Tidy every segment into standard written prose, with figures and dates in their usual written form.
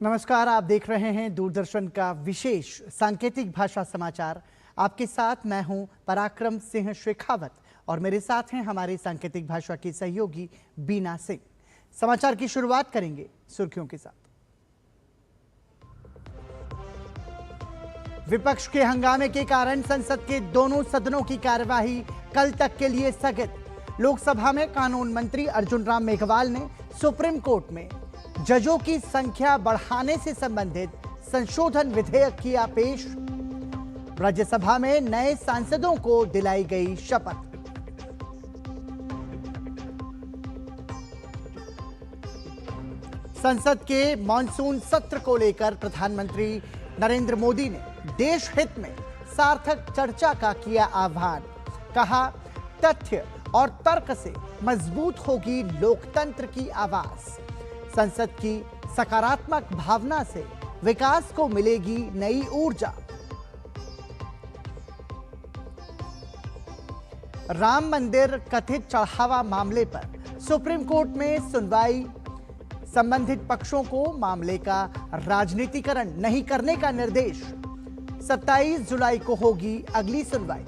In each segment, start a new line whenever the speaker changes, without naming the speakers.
नमस्कार, आप देख रहे हैं दूरदर्शन का विशेष सांकेतिक भाषा समाचार। आपके साथ मैं हूं पराक्रम सिंह शेखावत और मेरे साथ हैं हमारे सांकेतिक भाषा की सहयोगी बीना सिंह। समाचार की शुरुआत करेंगे सुर्खियों के साथ। विपक्ष के हंगामे के कारण संसद के दोनों सदनों की कार्यवाही कल तक के लिए स्थगित। लोकसभा में कानून मंत्री अर्जुन राम मेघवाल ने सुप्रीम कोर्ट में जजों की संख्या बढ़ाने से संबंधित संशोधन विधेयक किया पेश। राज्यसभा में नए सांसदों को दिलाई गई शपथ। संसद के मॉनसून सत्र को लेकर प्रधानमंत्री नरेंद्र मोदी ने देश हित में सार्थक चर्चा का किया आह्वान। कहा, तथ्य और तर्क से मजबूत होगी लोकतंत्र की आवाज। संसद की सकारात्मक भावना से विकास को मिलेगी नई ऊर्जा। राम मंदिर कथित चढ़ावा मामले पर सुप्रीम कोर्ट में सुनवाई। संबंधित पक्षों को मामले का राजनीतिकरण नहीं करने का निर्देश। 27 जुलाई को होगी अगली सुनवाई।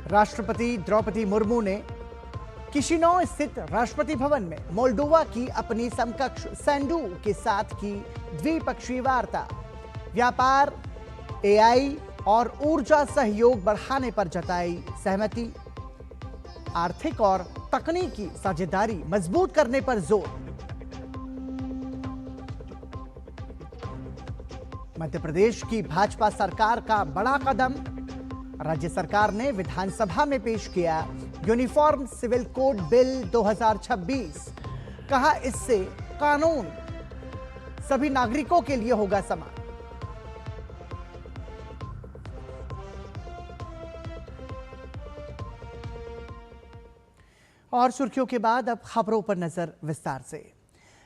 राष्ट्रपति द्रौपदी मुर्मू ने किशिनौ स्थित राष्ट्रपति भवन में मोल्डोवा की अपनी समकक्ष सैंडू के साथ की द्विपक्षीय वार्ता। व्यापार, एआई और ऊर्जा सहयोग बढ़ाने पर जताई सहमति। आर्थिक और तकनीकी साझेदारी मजबूत करने पर जोर। मध्य प्रदेश की भाजपा सरकार का बड़ा कदम। राज्य सरकार ने विधानसभा में पेश किया यूनिफॉर्म सिविल कोड बिल 2026। कहा, इससे कानून सभी नागरिकों के लिए होगा समान। और सुर्खियों के बाद अब खबरों पर नजर विस्तार से।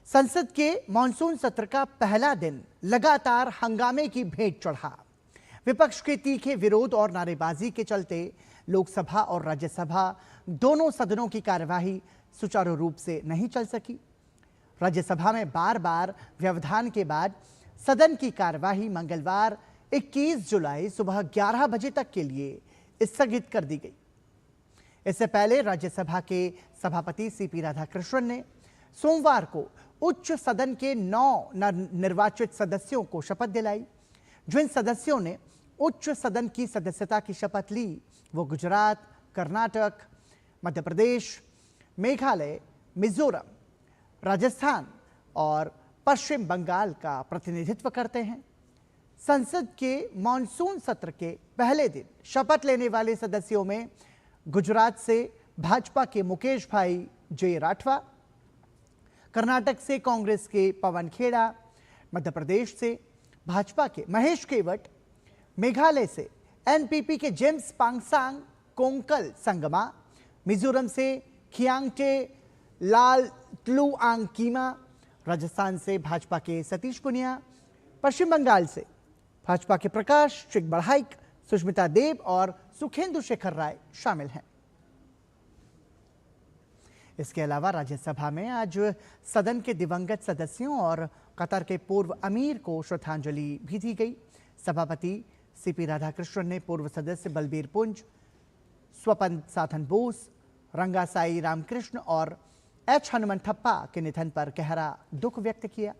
संसद के मॉनसून सत्र का पहला दिन लगातार हंगामे की भेंट चढ़ा। विपक्ष के तीखे विरोध और नारेबाजी के चलते लोकसभा और राज्यसभा दोनों सदनों की कार्यवाही सुचारू रूप से नहीं चल सकी। राज्यसभा में बार बार व्यवधान के बाद सदन की कार्यवाही मंगलवार 21 जुलाई सुबह 11 बजे तक के लिए स्थगित कर दी गई। इससे पहले राज्यसभा के सभापति सीपी राधाकृष्णन ने सोमवार को उच्च सदन के 9 निर्वाचित सदस्यों को शपथ दिलाई। जिन सदस्यों ने उच्च सदन की सदस्यता की शपथ ली वो गुजरात, कर्नाटक, मध्य प्रदेश, मेघालय, मिजोरम, राजस्थान और पश्चिम बंगाल का प्रतिनिधित्व करते हैं। संसद के मॉनसून सत्र के पहले दिन शपथ लेने वाले सदस्यों में गुजरात से भाजपा के मुकेश भाई जे राठवा, कर्नाटक से कांग्रेस के पवन खेड़ा, मध्य प्रदेश से भाजपा के महेश केवट, मेघालय से एनपीपी के जेम्स पांगसांग कोंकल संगमा, मिजोरम से खियांगटे लाल त्लुआंग कीमा, राजस्थान से भाजपा के सतीश पुनिया, पश्चिम बंगाल से भाजपा के प्रकाश चिकबढ़ाइक, सुष्मिता देव और सुखेंदु शेखर राय शामिल हैं। इसके अलावा राज्यसभा में आज सदन के दिवंगत सदस्यों और कतर के पूर्व अमीर को श्रद्धांजलि भी दी गई। सभापति सीपी राधाकृष्णन ने पूर्व सदस्य बलबीर पुंज, स्वपन साधन बोस, रंगासाई रामकृष्ण और एच हनुमंथप्पा के निधन पर गहरा दुख व्यक्त किया।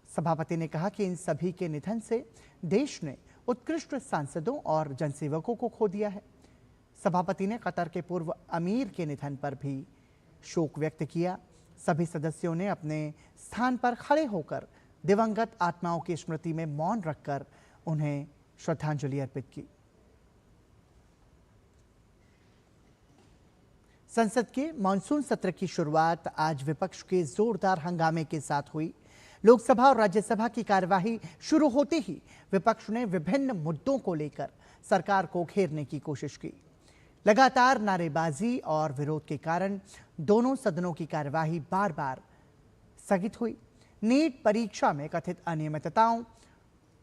सभापति ने कहा कि इन सभी के निधन से देश ने उत्कृष्ट सांसदों और जनसेवकों को खो दिया है। सभापति ने कतर के पूर्व अमीर के निधन पर भी शोक व्यक्त किया। सभी सदस्यों ने अपने स्थान पर खड़े होकर दिवंगत आत्माओं की स्मृति में मौन रखकर उन्हें श्रद्धांजलि अर्पित की। संसद के मॉनसून सत्र की शुरुआत आज विपक्ष के जोरदार हंगामे के साथ हुई। लोकसभा और राज्यसभा की कार्यवाही शुरू होते ही विपक्ष ने विभिन्न मुद्दों को लेकर सरकार को घेरने की कोशिश की। लगातार नारेबाजी और विरोध के कारण दोनों सदनों की कार्यवाही बार बार स्थगित हुई। नीट परीक्षा में कथित अनियमितताओं,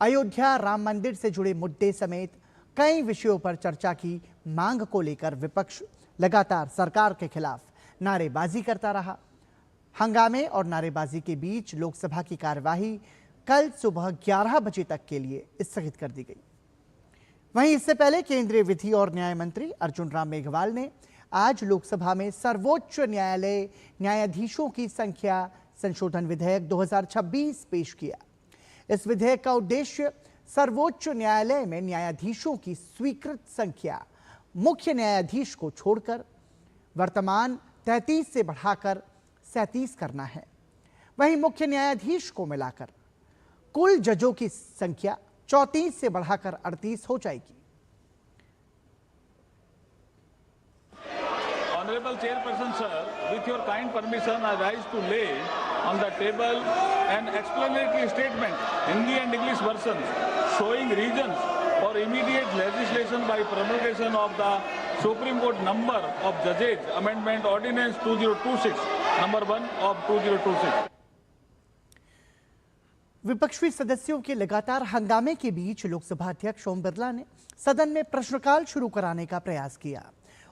अयोध्या राम मंदिर से जुड़े मुद्दे समेत कई विषयों पर चर्चा की मांग को लेकर विपक्ष लगातार सरकार के खिलाफ नारेबाजी करता रहा। हंगामे और नारेबाजी के बीच लोकसभा की कार्यवाही कल सुबह 11 बजे तक के लिए स्थगित कर दी गई। वहीं इससे पहले केंद्रीय विधि और न्याय मंत्री अर्जुन राम मेघवाल ने आज लोकसभा में सर्वोच्च न्यायालय न्यायाधीशों की संख्या संशोधन विधेयक 2026 पेश किया। इस विधेयक का उद्देश्य सर्वोच्च न्यायालय में न्यायाधीशों की स्वीकृत संख्या मुख्य न्यायाधीश को छोड़कर वर्तमान 33 से बढ़ाकर 37 करना है। वहीं मुख्य न्यायाधीश को मिलाकर कुल जजों की संख्या 34 से बढ़ाकर 38 हो जाएगी।
Honorable Chairperson, sir, with your kind permission, I rise to lay on the table an explanatory statement, Hindi and English versions, showing reasons for immediate legislation by promulgation of the Supreme Court number of judges amendment ordinance 2026, number 1 of 2026.
विपक्षी सदस्यों के लगातार हंगामे के बीच लोकसभा अध्यक्ष ओम बिरला ने सदन में प्रश्नकाल शुरू कराने का प्रयास किया।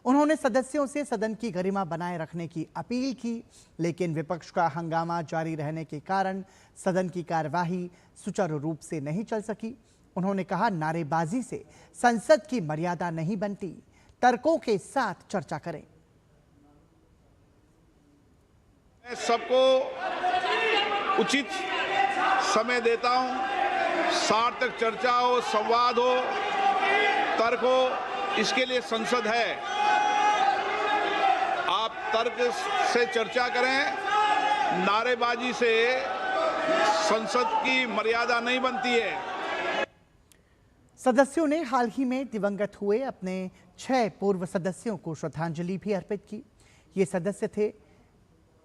उन्होंने सदस्यों से सदन की गरिमा बनाए रखने की अपील की, लेकिन विपक्ष का हंगामा जारी रहने के कारण सदन की कार्यवाही सुचारू रूप से नहीं चल सकी। उन्होंने कहा, नारेबाजी से संसद की मर्यादा नहीं बनती, तर्कों के साथ चर्चा करें।
मैं सबको उचित समय देता हूं, सार्थक चर्चा हो, संवाद हो, तर्क हो, इसके लिए संसद है। आप तर्क से चर्चा करें, नारेबाजी से संसद की मर्यादा नहीं बनती है।
सदस्यों ने हाल ही में दिवंगत हुए अपने 6 पूर्व सदस्यों को श्रद्धांजलि भी अर्पित की। ये सदस्य थे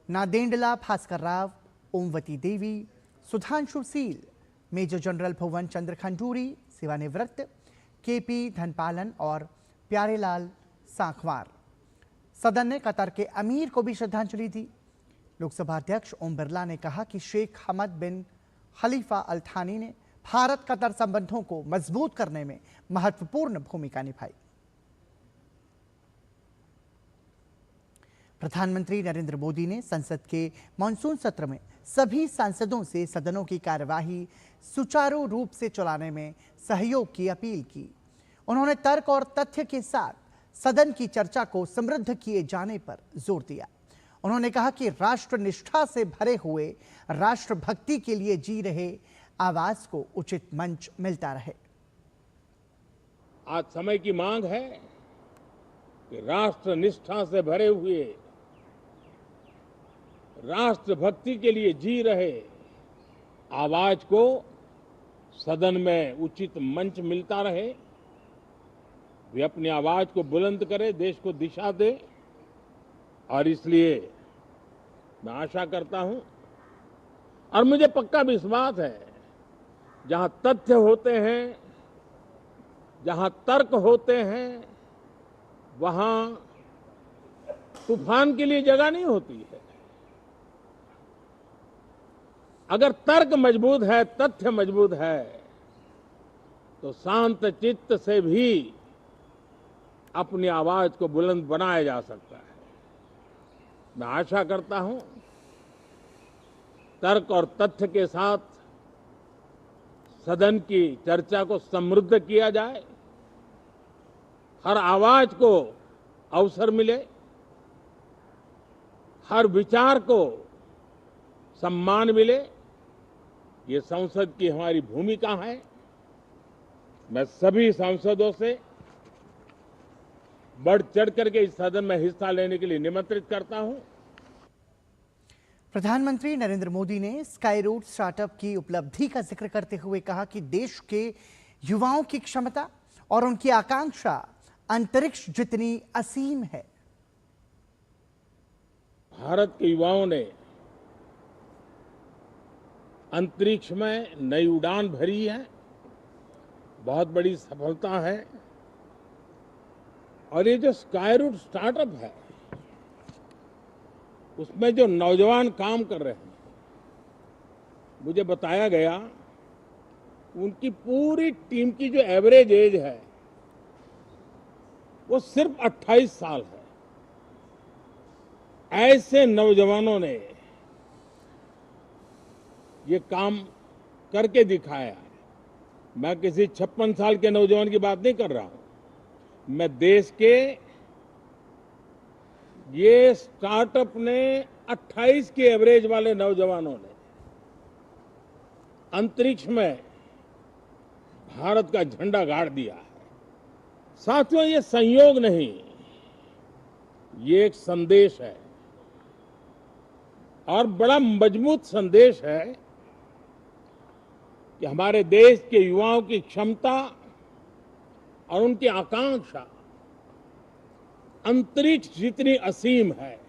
नादेंडला भास्कर राव, ओमवती देवी, सुधांशु सील, मेजर जनरल भुवन चंद्र खंडूरी, सेवानिवृत्त, केपी धनपालन और प्यारेलाल सांखवार। सदन ने कतर के अमीर को भी श्रद्धांजलि दी। लोकसभा अध्यक्ष ओम बिरला ने कहा कि शेख हमद बिन खलीफा अल थानी ने भारत कतर संबंधों को मजबूत करने में महत्वपूर्ण भूमिका निभाई। प्रधानमंत्री नरेंद्र मोदी ने संसद के मॉनसून सत्र में सभी सांसदों से सदनों की कार्यवाही सुचारू रूप से चलाने में सहयोग की अपील की। उन्होंने तर्क और तथ्य के साथ सदन की चर्चा को समृद्ध किए जाने पर जोर दिया। उन्होंने कहा कि राष्ट्र निष्ठा से भरे हुए राष्ट्रभक्ति के लिए जी रहे आवाज को उचित मंच मिलता रहे।
आज समय की मांग है कि राष्ट्र निष्ठा से भरे हुए राष्ट्रभक्ति के लिए जी रहे आवाज को सदन में उचित मंच मिलता रहे। वे अपनी आवाज को बुलंद करे, देश को दिशा दे। और इसलिए मैं आशा करता हूं और मुझे पक्का विश्वास है, जहां तथ्य होते हैं, जहां तर्क होते हैं, वहां तूफान के लिए जगह नहीं होती है। अगर तर्क मजबूत है, तथ्य मजबूत है, तो शांत चित्त से भी अपनी आवाज को बुलंद बनाया जा सकता है। मैं आशा करता हूं तर्क और तथ्य के साथ सदन की चर्चा को समृद्ध किया जाए, हर आवाज को अवसर मिले, हर विचार को सम्मान मिले। ये संसद की हमारी भूमिका है। मैं सभी सांसदों से बढ़ चढ़ करके इस सदन में हिस्सा लेने के लिए निमंत्रित करता हूं।
प्रधानमंत्री नरेंद्र मोदी ने स्काई रूट स्टार्टअप की उपलब्धि का जिक्र करते हुए कहा कि देश के युवाओं की क्षमता और उनकी आकांक्षा अंतरिक्ष जितनी असीम है।
भारत के युवाओं ने अंतरिक्ष में नई उड़ान भरी है, बहुत बड़ी सफलता है। और ये जो स्काई रूट स्टार्टअप है, उसमें जो नौजवान काम कर रहे हैं, मुझे बताया गया उनकी पूरी टीम की जो एवरेज एज है वो सिर्फ 28 साल है। ऐसे नौजवानों ने ये काम करके दिखाया है। मैं किसी 56 साल के नौजवान की बात नहीं कर रहा हूं। मैं देश के ये स्टार्टअप ने 28 के एवरेज वाले नौजवानों ने अंतरिक्ष में भारत का झंडा गाड़ दिया है। साथियों, ये संयोग नहीं, ये एक संदेश है और बड़ा मजबूत संदेश है कि हमारे देश के युवाओं की क्षमता और उनकी आकांक्षा अंतरिक्ष जितनी असीम है,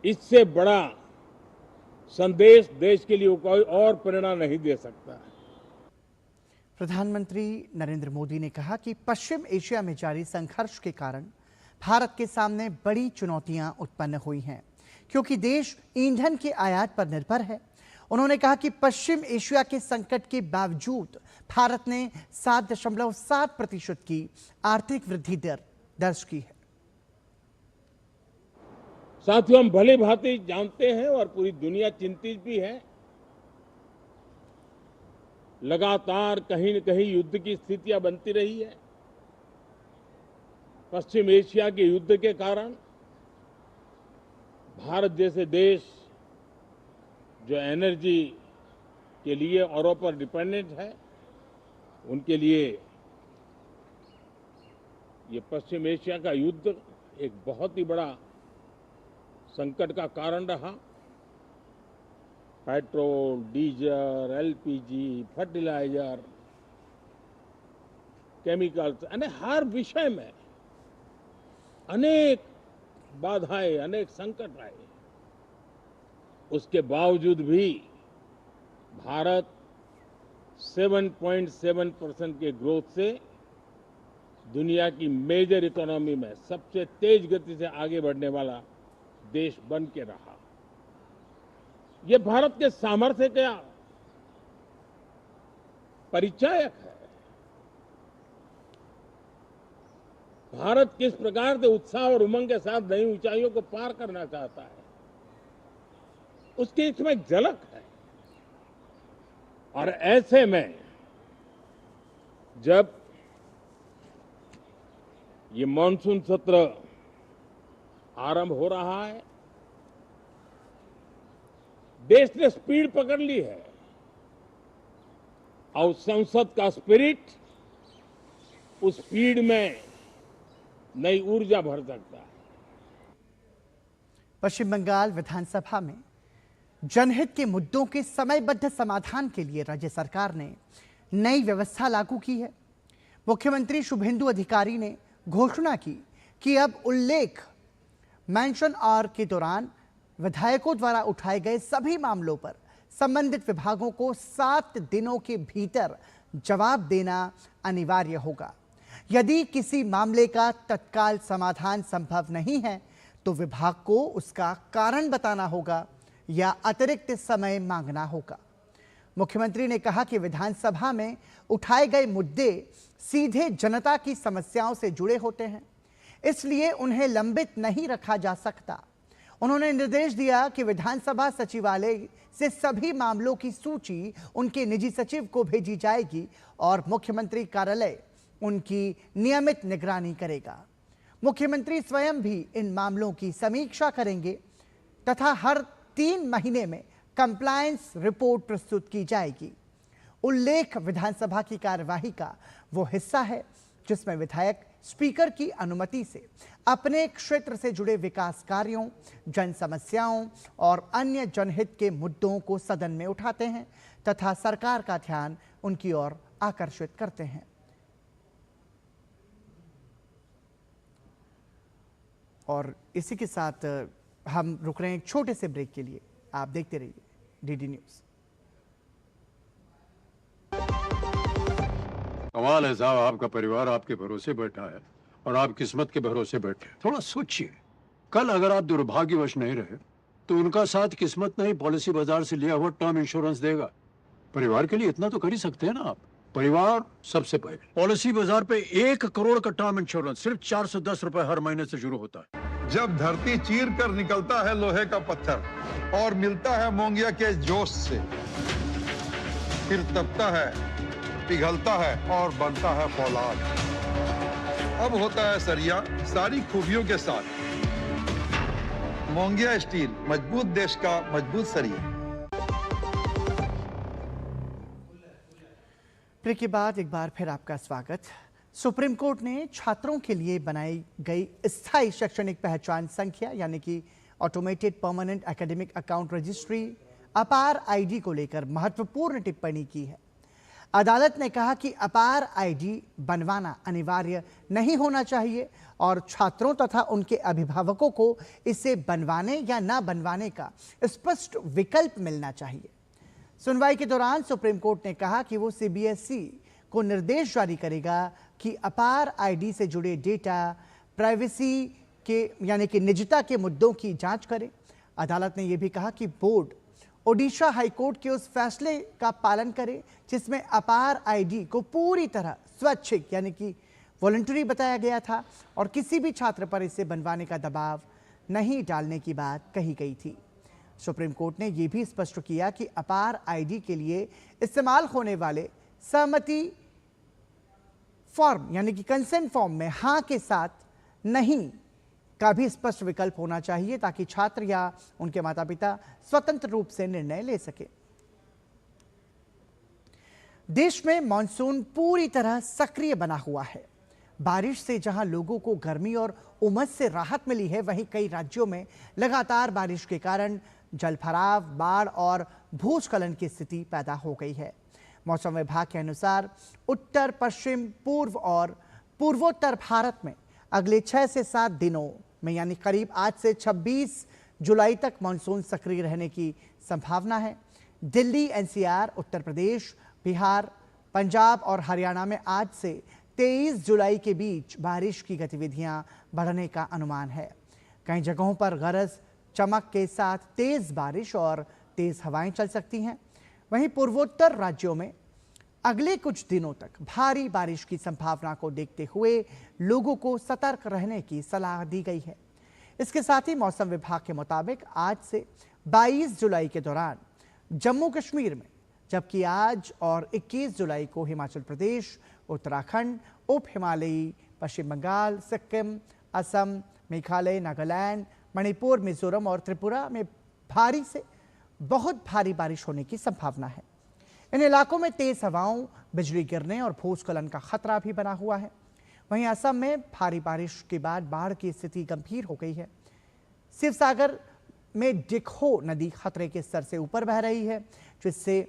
इससे बड़ा संदेश देश के लिए कोई और प्रेरणा नहीं दे सकता है।
प्रधानमंत्री नरेंद्र मोदी ने कहा कि पश्चिम एशिया में जारी संघर्ष के कारण भारत के सामने बड़ी चुनौतियां उत्पन्न हुई हैं, क्योंकि देश ईंधन के आयात पर निर्भर है। उन्होंने कहा कि पश्चिम एशिया के संकट के बावजूद भारत ने 7.7% की आर्थिक वृद्धि दर दर्ज की है।
साथियों, हम भली भांति जानते हैं और पूरी दुनिया चिंतित भी है। लगातार कहीं न कहीं युद्ध की स्थितियां बनती रही है। पश्चिम एशिया के युद्ध के कारण भारत जैसे देश जो एनर्जी के लिए औरों पर डिपेंडेंट है, उनके लिए ये पश्चिम एशिया का युद्ध एक बहुत ही बड़ा संकट का कारण रहा। Petrol, diesel, LPG, fertiliser, chemicals, यानी हर विषय में अनेक बाधाएं, अनेक संकट आए। उसके बावजूद भी भारत 7.7% के ग्रोथ से दुनिया की मेजर इकोनॉमी में सबसे तेज गति से आगे बढ़ने वाला देश बन के रहा। ये भारत के सामर्थ्य का परिचायक है। भारत किस प्रकार से उत्साह और उमंग के साथ नई ऊंचाइयों को पार करना चाहता है, उसकी इसमें एक झलक है। और ऐसे में जब ये मॉनसून सत्र आरंभ हो रहा है, देश ने स्पीड पकड़ ली है और संसद का स्पिरिट उस स्पीड में नई ऊर्जा भर सकता है।
पश्चिम बंगाल विधानसभा में जनहित के मुद्दों के समयबद्ध समाधान के लिए राज्य सरकार ने नई व्यवस्था लागू की है। मुख्यमंत्री शुभेंदु अधिकारी ने घोषणा की कि अब उल्लेख मेंशन और के दौरान विधायकों द्वारा उठाए गए सभी मामलों पर संबंधित विभागों को 7 दिनों के भीतर जवाब देना अनिवार्य होगा। यदि किसी मामले का तत्काल समाधान संभव नहीं है तो विभाग को उसका कारण बताना होगा या अतिरिक्त समय मांगना होगा। मुख्यमंत्री ने कहा कि विधानसभा में उठाए गए मुद्दे सीधे जनता की समस्याओं से जुड़े होते हैं, इसलिए उन्हें लंबित नहीं रखा जा सकता। उन्होंने निर्देश दिया कि विधानसभा सचिवालय से सभी मामलों की सूची उनके निजी सचिव को भेजी जाएगी और मुख्यमंत्री कार्यालय उनकी नियमित निगरानी करेगा। मुख्यमंत्री स्वयं भी इन मामलों की समीक्षा करेंगे तथा हर 3 महीने में कंप्लायंस रिपोर्ट प्रस्तुत की जाएगी। उल्लेख विधानसभा की कार्यवाही का वो हिस्सा है जिसमें विधायक स्पीकर की अनुमति से अपने क्षेत्र से जुड़े विकास कार्यों, जन समस्याओं और अन्य जनहित के मुद्दों को सदन में उठाते हैं तथा सरकार का ध्यान उनकी ओर आकर्षित करते हैं। और इसी के साथ हम रुक रहे हैं एक छोटे से ब्रेक के लिए। आप देखते रहिए डीडी न्यूज़।
कमाल है साहब, आपका परिवार आपके भरोसे बैठा है और आप किस्मत के भरोसे बैठे। थोड़ा सोचिए, कल अगर आप दुर्भाग्यवश नहीं रहे तो उनका साथ किस्मत नहीं पॉलिसी बाजार से लिया हुआ टर्म इंश्योरेंस देगा। परिवार के लिए इतना तो कर ही सकते हैं ना आप। परिवार सबसे पहले। पॉलिसी बाजार पे 1 करोड़ का टर्म इंश्योरेंस सिर्फ 410 रुपए हर महीने से शुरू होता है।
जब धरती चीर कर निकलता है लोहे का पत्थर और मिलता है मोंगिया के जोश से, फिर तपता है, पिघलता है और बनता है फौलाद। अब होता है सरिया सारी खूबियों के साथ। मोंगिया स्टील, मजबूत देश का मजबूत सरिया।
ब्रेक के बाद एक बार फिर आपका स्वागत। सुप्रीम कोर्ट ने छात्रों के लिए बनाई गई स्थायी शैक्षणिक पहचान संख्या यानी कि automated permanent academic account registry अपार आईडी को लेकर महत्वपूर्ण टिप्पणी की है। अदालत ने कहा कि अपार आईडी बनवाना अनिवार्य नहीं होना चाहिए और छात्रों तथा उनके अभिभावकों को इसे बनवाने या ना बनवाने का स्पष्ट विकल्प मिलना चाहिए। सुनवाई के दौरान सुप्रीम कोर्ट ने कहा कि वो सीबीएसई को निर्देश जारी करेगा कि अपार आईडी से जुड़े डेटा प्राइवेसी के यानी कि निजता के मुद्दों की जांच करे। अदालत ने यह भी कहा कि बोर्ड ओडिशा हाईकोर्ट के उस फैसले का पालन करे जिसमें अपार आईडी को पूरी तरह स्वैच्छिक यानी कि वॉलंटरी बताया गया था और किसी भी छात्र पर इसे बनवाने का दबाव नहीं डालने की बात कही गई थी। सुप्रीम कोर्ट ने यह भी स्पष्ट किया कि अपार आईडी के लिए इस्तेमाल होने वाले सहमति फॉर्म यानी कि कंसेंट फॉर्म में हां के साथ नहीं का भी स्पष्ट विकल्प होना चाहिए ताकि छात्र या उनके माता पिता स्वतंत्र रूप से निर्णय ले सके। देश में मॉनसून पूरी तरह सक्रिय बना हुआ है। बारिश से जहां लोगों को गर्मी और उमस से राहत मिली है, वहीं कई राज्यों में लगातार बारिश के कारण जलभराव, बाढ़ और भूस्खलन की स्थिति पैदा हो गई है। मौसम विभाग के अनुसार उत्तर, पश्चिम, पूर्व और पूर्वोत्तर भारत में अगले 6 से 7 दिनों में यानी करीब आज से 26 जुलाई तक मानसून सक्रिय रहने की संभावना है। दिल्ली, एनसीआर, उत्तर प्रदेश, बिहार, पंजाब और हरियाणा में आज से 23 जुलाई के बीच बारिश की गतिविधियां बढ़ने का अनुमान है। कई जगहों पर गरज चमक के साथ तेज बारिश और तेज हवाएं चल सकती हैं। वहीं पूर्वोत्तर राज्यों में अगले कुछ दिनों तक भारी बारिश की संभावना को देखते हुए लोगों को सतर्क रहने की सलाह दी गई है। इसके साथ ही मौसम विभाग के मुताबिक आज से 22 जुलाई के दौरान जम्मू कश्मीर में, जबकि आज और 21 जुलाई को हिमाचल प्रदेश, उत्तराखंड, उप हिमालयी, पश्चिम बंगाल, सिक्किम, असम, मेघालय, नागालैंड, मणिपुर, मिजोरम और त्रिपुरा में भारी से बहुत भारी बारिश होने की संभावना है। इन इलाकों में तेज हवाओं, बिजली गिरने और भूस्खलन का खतरा भी बना हुआ है। वहीं असम में भारी बारिश के बाद बाढ़ की स्थिति गंभीर हो गई है। शिवसागर में डिखो नदी खतरे के स्तर से ऊपर बह रही है, जिससे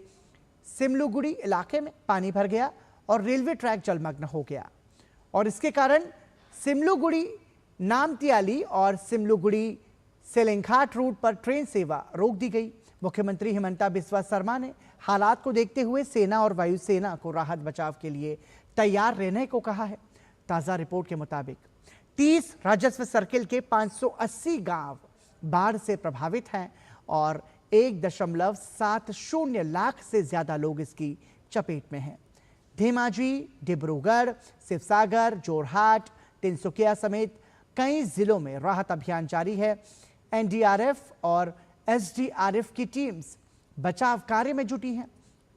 सिमलुगुड़ी इलाके में पानी भर गया और रेलवे ट्रैक जलमग्न हो गया और इसके कारण सिमलुगुड़ी नामतियाली और सिमलुगुड़ी सेलेंघाट रूट पर ट्रेन सेवा रोक दी गई। मुख्यमंत्री हिमंता बिस्वा शर्मा ने हालात को देखते हुए सेना और वायुसेना को राहत बचाव के लिए तैयार रहने को कहा है। ताज़ा रिपोर्ट के मुताबिक 30 राजस्व सर्किल के 580 गांव बाढ़ से प्रभावित हैं और 1.70 लाख से ज्यादा लोग इसकी चपेट में हैं। धेमाजी, डिब्रूगढ़, शिवसागर, जोरहाट, तिनसुकिया समेत कई जिलों में राहत अभियान जारी है। एनडीआरएफ और एसडीआरएफ की टीम्स बचाव कार्य में जुटी हैं।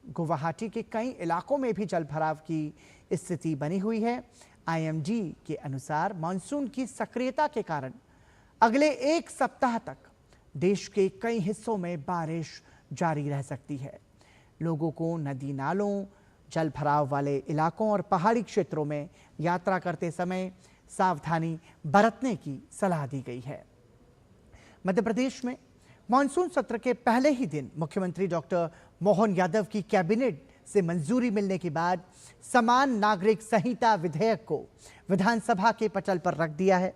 गुवाहाटी के कई इलाकों में भी जलभराव की स्थिति बनी हुई है। आईएमडी के अनुसार मानसून की सक्रियता के कारण अगले 1 सप्ताह तक देश के कई हिस्सों में बारिश जारी रह सकती है। लोगों को नदी नालों, जलभराव वाले इलाकों और पहाड़ी क्षेत्रों में यात्रा करते समय सावधानी बरतने की सलाह दी गई है। मध्य प्रदेश में मानसून सत्र के पहले ही दिन मुख्यमंत्री डॉक्टर मोहन यादव की कैबिनेट से मंजूरी मिलने के बाद समान नागरिक संहिता विधेयक को विधानसभा के पटल पर रख दिया है।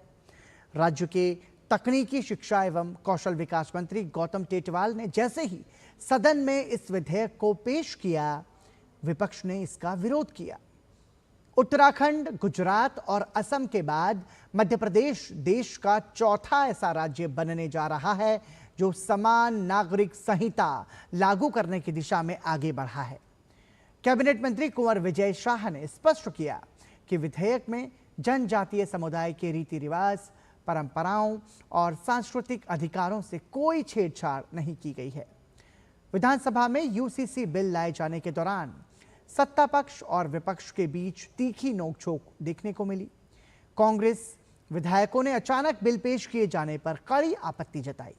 राज्य के तकनीकी शिक्षा एवं कौशल विकास मंत्री गौतम टेटवाल ने जैसे ही सदन में इस विधेयक को पेश किया, विपक्ष ने इसका विरोध किया। उत्तराखंड, गुजरात और असम के बाद मध्य प्रदेश देश का चौथा ऐसा राज्य बनने जा रहा है जो समान नागरिक संहिता लागू करने की दिशा में आगे बढ़ा है। कैबिनेट मंत्री कुंवर विजय शाह ने स्पष्ट किया कि विधेयक में जनजातीय समुदाय के रीति रिवाज, परंपराओं और सांस्कृतिक अधिकारों से कोई छेड़छाड़ नहीं की गई है। विधानसभा में यूसीसी बिल लाए जाने के दौरान सत्ता पक्ष और विपक्ष के बीच तीखी नोकझोंक देखने को मिली। कांग्रेस विधायकों ने अचानक बिल पेश किए जाने पर कड़ी आपत्ति जताई।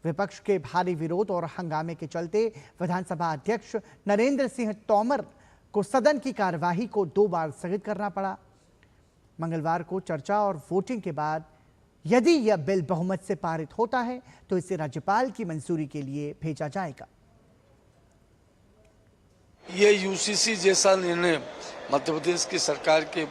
विपक्ष के भारी विरोध और हंगामे के चलते विधानसभा अध्यक्ष नरेंद्र सिंह तोमर को सदन की कार्यवाही को 2 बार स्थगित करना पड़ा। मंगलवार को चर्चा और वोटिंग के बाद यदि यह बिल बहुमत से पारित होता है तो इसे राज्यपाल की मंजूरी के लिए भेजा जाएगा।
ये यूसीसी जैसा निर्णय मध्य प्रदेश की सरकार के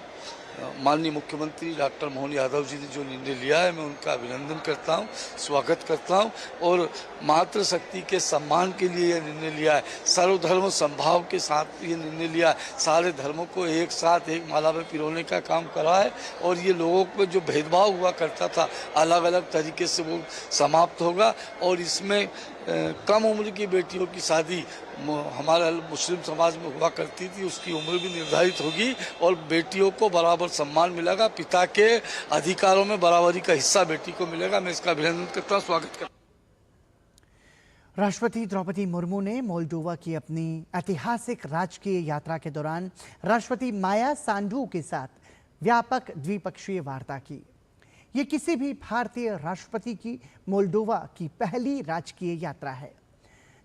माननीय मुख्यमंत्री डॉक्टर मोहन यादव जी ने जो निर्णय लिया है, मैं उनका अभिनंदन करता हूं, स्वागत करता हूं और मातृशक्ति के सम्मान के लिए यह निर्णय लिया है। सर्वधर्म संभाव के साथ ये निर्णय लिया है। सारे धर्मों को एक साथ एक माला में पिरोने का काम करा है और ये लोगों को जो भेदभाव हुआ करता था अलग अलग तरीके से वो समाप्त होगा और इसमें कम उम्र की बेटियों की शादी हमारे मुस्लिम समाज में हुआ करती थी, उसकी उम्र भी निर्धारित होगी और बेटियों को बराबर सम्मान मिलेगा। पिता के अधिकारों में बराबरी का हिस्सा बेटी को मिलेगा। मैं इसका अभिनंदन करता हूँ, स्वागत करता हूँ।
राष्ट्रपति द्रौपदी मुर्मू ने मोल्डोवा की अपनी ऐतिहासिक राजकीय यात्रा के दौरान राष्ट्रपति माया सांडू के साथ व्यापक द्विपक्षीय वार्ता की। ये किसी भी भारतीय राष्ट्रपति की मोल्डोवा की पहली राजकीय यात्रा है,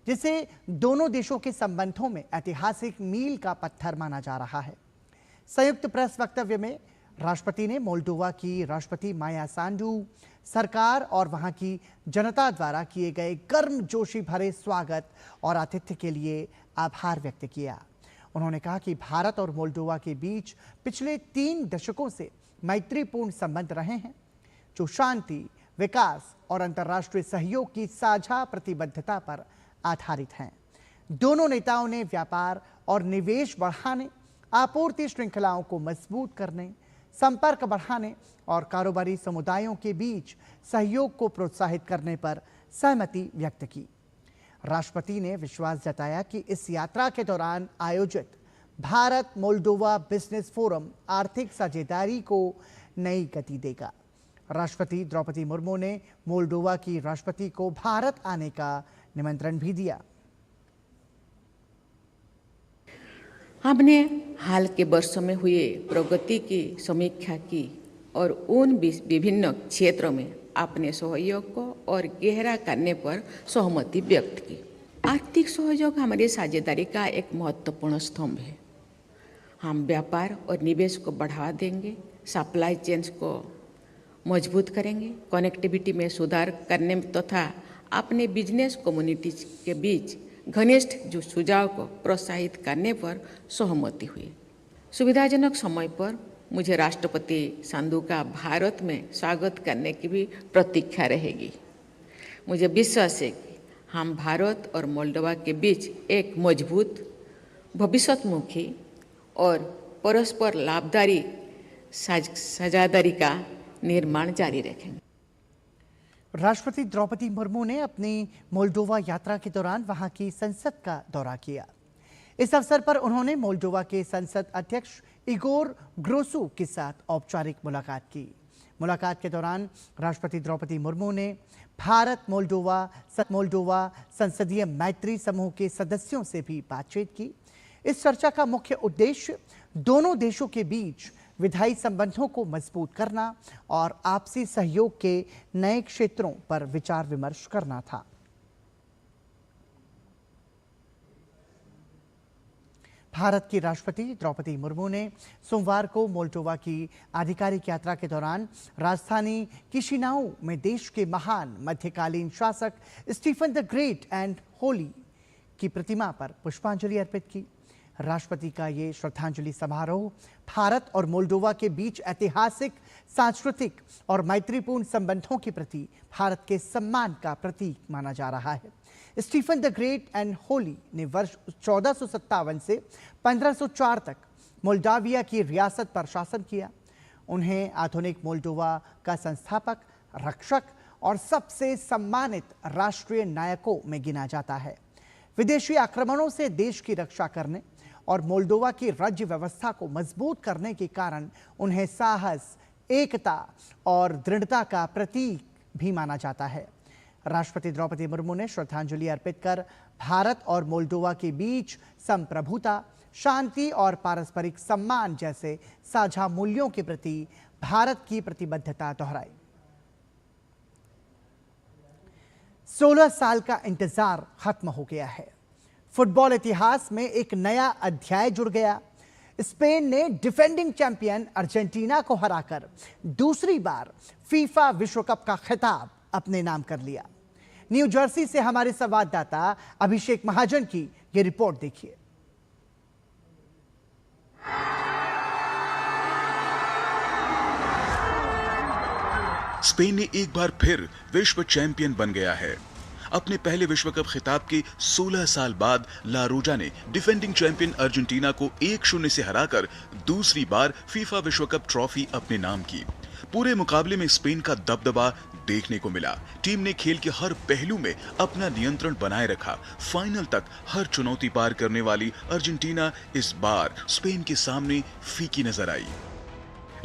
जिसे दोनों देशों के संबंधों में ऐतिहासिक मील का पत्थर माना जा रहा है। संयुक्त प्रेस वक्तव्य में राष्ट्रपति ने मोल्डोवा की राष्ट्रपति माया सांडू सरकार और वहां की जनता द्वारा किए गए गर्मजोशी भरे स्वागत और आतिथ्य के लिए आभार व्यक्त किया। उन्होंने कहा कि भारत और मोल्डोवा के बीच पिछले 3 दशकों से मैत्रीपूर्ण संबंध रहे हैं, जो शांति, विकास और अंतर्राष्ट्रीय सहयोग की साझा प्रतिबद्धता पर आधारित हैं। दोनों नेताओं ने व्यापार और निवेश बढ़ाने, आपूर्ति श्रृंखलाओं को मजबूत करने, संपर्क बढ़ाने और कारोबारी समुदायों के बीच सहयोग को प्रोत्साहित करने पर सहमति व्यक्त की। राष्ट्रपति ने विश्वास जताया कि इस यात्रा के दौरान आयोजित भारत मोल्डोवा बिजनेस फोरम आर्थिक साझेदारी को नई गति देगा। राष्ट्रपति द्रौपदी मुर्मू ने मोल्डोवा की राष्ट्रपति को भारत आने का निमंत्रण भी दिया।
हमने हाल के वर्षों में हुए प्रगति की समीक्षा की और उन विभिन्न क्षेत्रों में अपने सहयोग को और गहरा करने पर सहमति व्यक्त की। आर्थिक सहयोग हमारी साझेदारी का एक महत्वपूर्ण स्तंभ है। हम व्यापार और निवेश को बढ़ावा देंगे, सप्लाई चेन्स को मजबूत करेंगे, कनेक्टिविटी में सुधार करने तथा अपने बिजनेस कम्युनिटीज के बीच घनिष्ठ जो सुझाव को प्रोत्साहित करने पर सहमति हुई। सुविधाजनक समय पर मुझे राष्ट्रपति सांडू का भारत में स्वागत करने की भी प्रतीक्षा रहेगी। मुझे विश्वास है कि हम भारत और मोल्डोवा के बीच एक मजबूत, भविष्योन्मुखी और परस्पर लाभकारी साझेदारी का निर्माण जारी रखेंगे।
राष्ट्रपति द्रौपदी मुर्मू ने अपनी मोल्डोवा यात्रा के दौरान वहां की संसद का दौरा किया। इस अवसर पर उन्होंने मोल्डोवा के संसद अध्यक्ष इगोर ग्रोसू के साथ औपचारिक मुलाकात की। मुलाकात के दौरान राष्ट्रपति द्रौपदी मुर्मू ने भारत मोल्डोवा संसदीय मैत्री समूह के सदस्यों से भी बातचीत की। इस चर्चा का मुख्य उद्देश्य दोनों देशों के बीच विधायी संबंधों को मजबूत करना और आपसी सहयोग के नए क्षेत्रों पर विचार विमर्श करना था। भारत की राष्ट्रपति द्रौपदी मुर्मू ने सोमवार को मोल्डोवा की आधिकारिक यात्रा के दौरान राजधानी किशिनाऊ में देश के महान मध्यकालीन शासक Stephen the Great and Holy की प्रतिमा पर पुष्पांजलि अर्पित की। राष्ट्रपति का ये श्रद्धांजलि समारोह भारत और मोल्डोवा के बीच ऐतिहासिक, सांस्कृतिक और मैत्रीपूर्ण संबंधों के प्रति भारत के सम्मान का प्रतीक माना जा रहा है। Stephen the Great and Holy ने वर्ष 1457 से 1504 तक मोल्डाविया की रियासत पर शासन किया। उन्हें आधुनिक मोल्डोवा का संस्थापक, रक्षक और सबसे सम्मानित राष्ट्रीय नायकों में गिना जाता है। विदेशी आक्रमणों से देश की रक्षा करने और मोल्डोवा की राज्य व्यवस्था को मजबूत करने के कारण उन्हें साहस, एकता और दृढ़ता का प्रतीक भी माना जाता है। राष्ट्रपति द्रौपदी मुर्मू ने श्रद्धांजलि अर्पित कर भारत और मोल्डोवा के बीच संप्रभुता, शांति और पारस्परिक सम्मान जैसे साझा मूल्यों के प्रति भारत की प्रतिबद्धता दोहराई। 16 साल का इंतजार खत्म हो गया है। फुटबॉल इतिहास में एक नया अध्याय जुड़ गया। स्पेन ने डिफेंडिंग चैंपियन अर्जेंटीना को हराकर दूसरी बार फीफा विश्व कप का खिताब अपने नाम कर लिया। न्यू जर्सी से हमारे संवाददाता अभिषेक महाजन की यह रिपोर्ट देखिए।
स्पेन ने एक बार फिर विश्व चैंपियन बन गया है। अपने पहले विश्व कप खिताब के 16 साल बाद ला रोजा ने डिफेंडिंग चैंपियन अर्जेंटीना को 1-0 से हराकर दूसरी बार फीफा विश्व कप ट्रॉफी अपने नाम की। पूरे मुकाबले में स्पेन का दबदबा देखने को मिला। टीम ने खेल के हर पहलू में अपना नियंत्रण बनाए रखा। फाइनल तक हर चुनौती पार करने वाली अर्जेंटीना इस बार स्पेन के सामने फीकी नजर आई।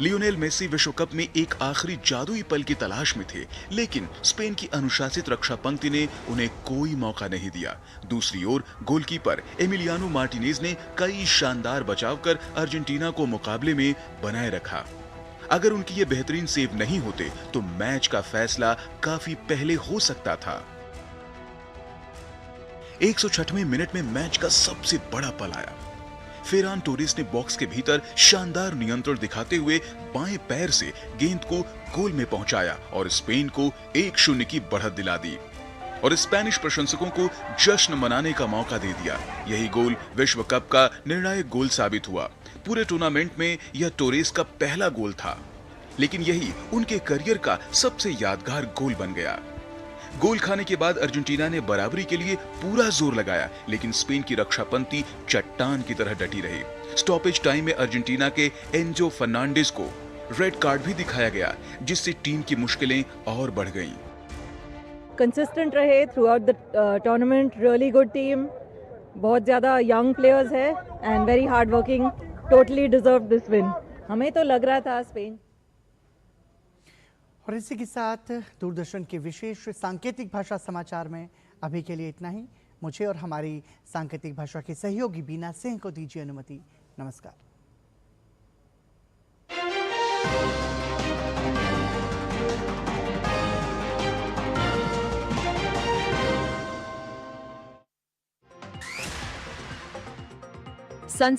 लियोनेल मेसी विश्व कप में एक आखिरी जादुई पल की तलाश में थे, लेकिन स्पेन की अनुशासित रक्षा पंक्ति ने उन्हें कोई मौका नहीं दिया। दूसरी ओर गोलकीपर एमिलियानो मार्टिनेज ने कई शानदार बचाव कर अर्जेंटीना को मुकाबले में बनाए रखा। अगर उनकी ये बेहतरीन सेव नहीं होते तो मैच का फैसला काफी पहले हो सकता था। 106वें मिनट में मैच का सबसे बड़ा पल आया। फेरान टोरेस ने बॉक्स के भीतर शानदार नियंत्रण दिखाते हुए बाएं पैर से गेंद को गोल में पहुंचाया और स्पेन को 1-0 की बढ़त दिला दी और स्पेनिश प्रशंसकों को जश्न मनाने का मौका दे दिया। यही गोल विश्व कप का निर्णायक गोल साबित हुआ। पूरे टूर्नामेंट में यह टोरेस का पहला गोल था, लेकिन यही उनके करियर का सबसे यादगार गोल बन गया। गोल खाने के बाद अर्जेंटीना ने बराबरी के लिए पूरा जोर लगाया, लेकिन स्पेन की रक्षा पंक्ति चट्टान की तरह डटी रही। स्टॉपेज टाइम में अर्जेंटीना के एंजो फर्नांडिस को रेड कार्ड भी दिखाया गया, जिससे टीम की मुश्किलें और बढ़ गईं।
कंसिस्टेंट रहे through out the tournament, really good team, बहुत ज़्यादा यंग प्लेयर्स है and very hard working, totally deserve this win. हमें तो लग रहा था स्पेन।
और इसी के साथ दूरदर्शन के विशेष सांकेतिक भाषा समाचार में अभी के लिए इतना ही। मुझे और हमारी सांकेतिक भाषा के सहयोगी बीना सिंह को दीजिए अनुमति। नमस्कार।